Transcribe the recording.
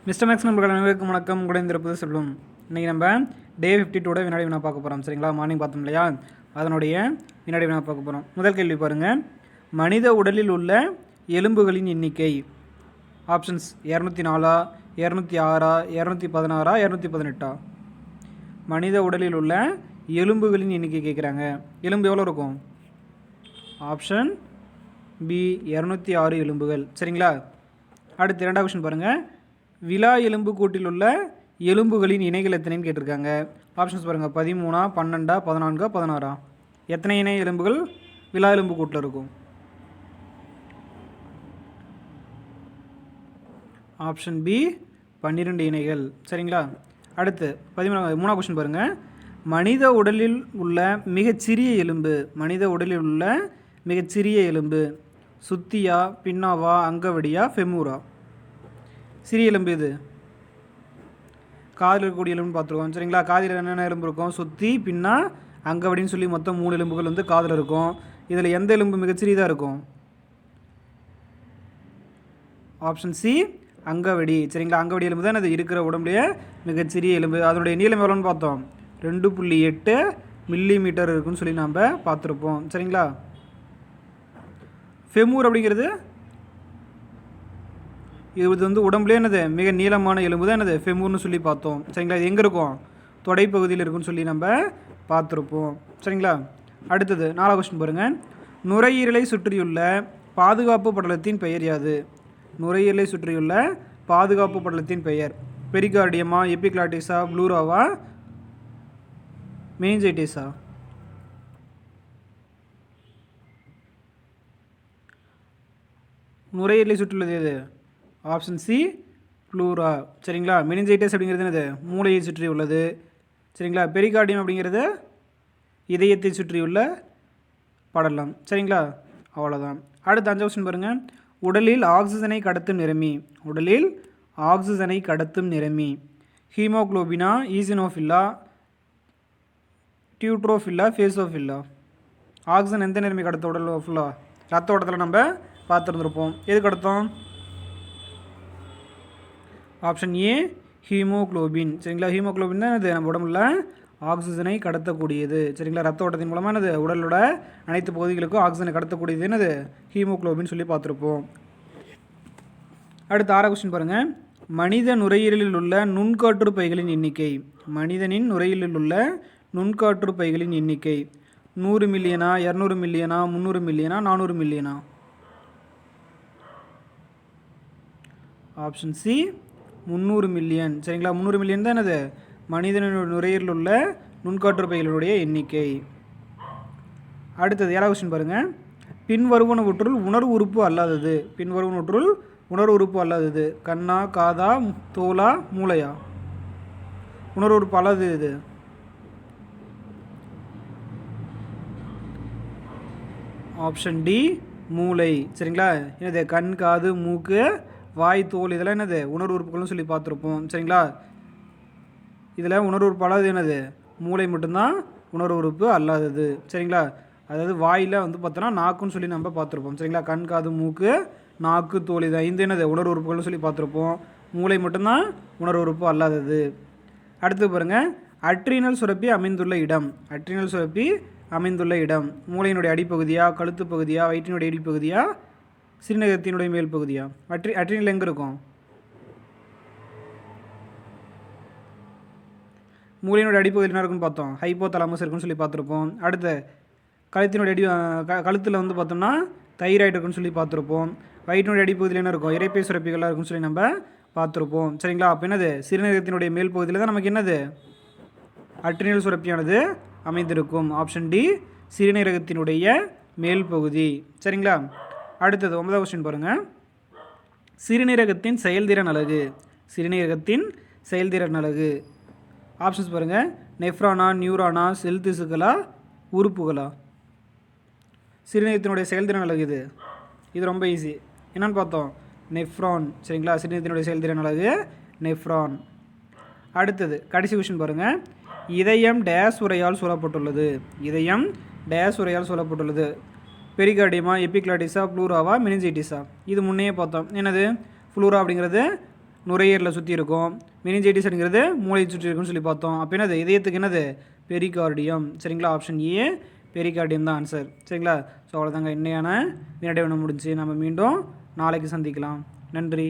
Mister maths நண்பர்கள் அனைவருக்கும் வணக்கம். குடைந்திருப்பது செல்வம். இன்றைக்கி நம்ம டே 52 வினாடி வினா பார்க்க போகிறோம். சரிங்களா, மார்னிங் பார்த்தோம் இல்லையா, அதனுடைய வினாடி வினா பார்க்க போகிறோம். முதல் கேள்வி பாருங்கள். மனித உடலில் உள்ள எலும்புகளின் எண்ணிக்கை ஆப்ஷன்ஸ் 204, 206, 216, 218. மனித உடலில் உள்ள எலும்புகளின் எண்ணிக்கை கேட்குறாங்க. எலும்பு எவ்வளோ இருக்கும்? ஆப்ஷன் பி 206 எலும்புகள். சரிங்களா. அடுத்து இரண்டாவது கொஸ்டின் பாருங்கள். விலா எலும்பு கூட்டில் உள்ள எலும்புகளின் இணைகள் எத்தனைன்னு கேட்டிருக்காங்க. ஆப்ஷன்ஸ் பாருங்கள். 13, 12, 14, 16. எத்தனை இணை எலும்புகள் விலா எலும்பு கூட்டில் இருக்கும்? ஆப்ஷன் பி 12 இணைகள். சரிங்களா. அடுத்து 13வது கொஸ்டின் பாருங்கள். மனித உடலில் உள்ள மிகச்சிறிய எலும்பு, மனித உடலில் உள்ள மிகச்சிறிய எலும்பு சுத்தியா, பின்னாவா, அங்கவடியா, ஃபெமூரா? சிறிய எலும்பு இது காதில் இருக்கக்கூடிய எலும்புன்னு பார்த்துருக்கோம். சரிங்களா. காதில் என்னென்ன எலும்பு இருக்கும்? சுத்தி, பின்னா, அங்கவடின்னு சொல்லி மொத்தம் 3 எலும்புகள் வந்து காதில் இருக்கும். இதில் எந்த எலும்பு மிகச்சிறியதாக இருக்கும்? ஆப்ஷன் சி அங்கவடி. சரிங்களா. அங்கவடி எலும்பு தான் அது இருக்கிற உடம்புலேயே மிகச்சிறிய எலும்பு. அதனுடைய நீளம் எவ்வளோன்னு பார்த்தோம்? 2.8 மில்லிமீட்டர் இருக்குன்னு சொல்லி நாம் பார்த்துருப்போம். சரிங்களா. ஃபெமூர் அப்படிங்கிறது இது வந்து உடம்புலேயே என்னது மிக நீளமான எலும்பு தான் என்னது ஃபெமூர்னு சொல்லி பார்த்தோம். சரிங்களா. இது எங்கே இருக்கும்? தொடைப்பகுதியில் இருக்குன்னு சொல்லி நம்ம பார்த்துருப்போம். சரிங்களா. அடுத்தது 4வது கொஸ்டின் பாருங்கள். நுரையீரலை சுற்றியுள்ள பாதுகாப்பு படலத்தின் பெயர் யாது? நுரையீரலை சுற்றியுள்ள பாதுகாப்பு படலத்தின் பெயர் பெரிகார்டியமா, எபிக்ளாட்டிஸா, ப்ளூராவா, மெனிஞ்சைட்டிஸா? நுரையீரலை சுற்றியுள்ளது எது? Option C pleura. சரிங்களா. மெனிஞ்சைட்டிஸ் அப்படிங்கிறது என்னது? மூளையை சுற்றி உள்ளது. சரிங்களா. பெரிகார்டியம் அப்படிங்கிறது இதயத்தை சுற்றியுள்ள படலம். சரிங்களா. அவ்வளோதான். அடுத்த 5வது கொஸ்டின் பாருங்கள். உடலில் ஆக்சிஜனை கடத்தும் நிறமி, உடலில் ஆக்சிஜனை கடத்தும் நிறமி ஹீமோக்ளோபினா, ஈசினோஃபில்லா, டியூட்ரோஃபில்லா, ஃபேசோஃபில்லா? ஆக்சிஜன் எந்த நிறமி கடத்த உடல் ஃபுல்லாக? ரத்த ஓட்டத்தில் நம்ம பார்த்துருந்துருப்போம். எது கடத்தோம்? Option A haemoglobin. சரிங்களா. ஹீமோக்ளோபின் தான் இது நம்ம உடம்புல ஆக்சிஜனை கடத்தக்கூடியது. சரிங்களா. ரத்த ஓட்டத்தின் மூலமாக என்னது உடலோட அனைத்து பகுதிகளுக்கும் ஆக்சிஜனை கடத்தக்கூடியது என்னது ஹீமோக்ளோபின் சொல்லி பார்த்துருப்போம். அடுத்த 6வது கொஸ்டின் பாருங்கள். மனித நுரையீரலில் உள்ள நுண்காற்று பைகளின் எண்ணிக்கை, மனிதனின் நுரையீரலில் உள்ள நுண்காற்று பைகளின் எண்ணிக்கை 100 millionaire, 200 millionaire, 300 millionaire, 400 millionaire? Option C 300 million. சரிங்களா. 300 மில்லியன் தான் என்னது மனிதனின் நுரையீரலில் உள்ள நுண்காற்று பைகளுடைய எண்ணிக்கை. அடுத்தது 7வது கொஸ்டின் பாருங்கள். பின்வருவனவற்றுள் உணர்வு உறுப்பு அல்லாதது, பின்வருவனவற்றுள் உணர்வு உறுப்பு அல்லாதது கண்ணா, காதா, தோலா, மூளையா? உணர்வு உறுப்பு அல்லாதது இது ஆப்ஷன் டி மூளை. சரிங்களா. என்னது கண், காது, மூக்கு, வாய், தோல் இதெல்லாம் என்னது உணர்வு உறுப்புகள்னு சொல்லி பார்த்துருப்போம். சரிங்களா. இதில் உணர்வு உறுப்பு அல்லாதது என்னது? மூளை மட்டும்தான் உணர்வு உறுப்பு அல்லாதது. சரிங்களா. அதாவது வாயில் வந்து பார்த்தோன்னா நாக்குன்னு சொல்லி நம்ம பார்த்துருப்போம். சரிங்களா. கண், காது, மூக்கு, நாக்கு, தோல் இது 5 என்னது உணர்வு உறுப்புகள்னு சொல்லி பார்த்துருப்போம். மூளை மட்டும்தான் உணர்வு உறுப்பு அல்லாதது. அடுத்து பாருங்கள். அட்ரினல் சுரப்பி அமைந்துள்ள இடம், அட்ரினல் சுரப்பி அமைந்துள்ள இடம் மூளையினுடைய அடிப்பகுதியா, கழுத்து பகுதியா, வயிற்றினுடைய அடிப்பகுதியா, சிறுநீரகத்தினுடைய மேல் பகுதியா? அட்ரினல் எங்கே இருக்கும்? மூளையினுடைய அடிப்பகுதியில் என்ன இருக்குன்னு பார்த்தோம்? ஹைப்போதலாமஸ் இருக்குன்னு சொல்லி பார்த்துருப்போம். அடுத்து கழுத்தினுடைய கழுத்தில் வந்து பார்த்தோம்னா தைராய்டு இருக்குன்னு சொல்லி பார்த்துருப்போம். வயிற்றினுடைய அடிப்பகுதியில் என்ன இருக்கும்? இரைப்பை சுரப்பிகளாக இருக்குன்னு சொல்லி நம்ம பார்த்துருப்போம். சரிங்களா. அப்போ என்னது சிறுநீரகத்தினுடைய மேல் பகுதியில் தான் நமக்கு என்னது அட்ரினல் சுரப்பியானது அமைந்திருக்கும். ஆப்ஷன் டி சிறுநீரகத்தினுடைய மேல் பகுதி. சரிங்களா. அடுத்தது 9வது கொஸ்டின் பாருங்கள். சிறுநீரகத்தின் செயல்திறன் அலகு, சிறுநீரகத்தின் செயல்திறன் அலகு ஆப்ஷன்ஸ் பாருங்கள். நெஃப்ரானா, நியூரானா, செல் திசுக்களா, உறுப்புகளா? சிறுநீரகத்தினுடைய செயல்திறன் அலகு இது ரொம்ப ஈஸி. என்னென்னு பார்த்தோம்? நெஃப்ரான். சரிங்களா. சிறுநீரகத்தினுடைய செயல்திறன் அலகு நெஃப்ரான். அடுத்தது கடைசி கொஸ்டின் பாருங்கள். இதயம் டேஸ் உரையால் சூழப்பட்டுள்ளது, இதயம் டேஸ் உரையால் சூழப்பட்டுள்ளது பெரிகார்டியமா, எபிக்ளாட்டிஸா, ப்ளூராவா, மெனிஞ்சைட்டிஸா? இது முன்னையே பார்த்தோம். என்னது ஃப்ளூரா அப்படிங்கிறது நுரையீரலில் சுற்றி இருக்கும். மெனிஞ்சைட்டிஸ்ங்கிறது மூளையை சுற்றி இருக்குன்னு சொல்லி பார்த்தோம். அப்போ என்னது இதயத்துக்கு என்னது பெரிகார்டியம். சரிங்களா, ஆப்ஷன் ஏ பெரிகார்டியம் தான் ஆன்சர். சரிங்களா, ஸோ அவ்வளோதாங்க இன்னையான வினாடி வினா முடிஞ்சு. நம்ம மீண்டும் நாளைக்கு சந்திக்கலாம். நன்றி.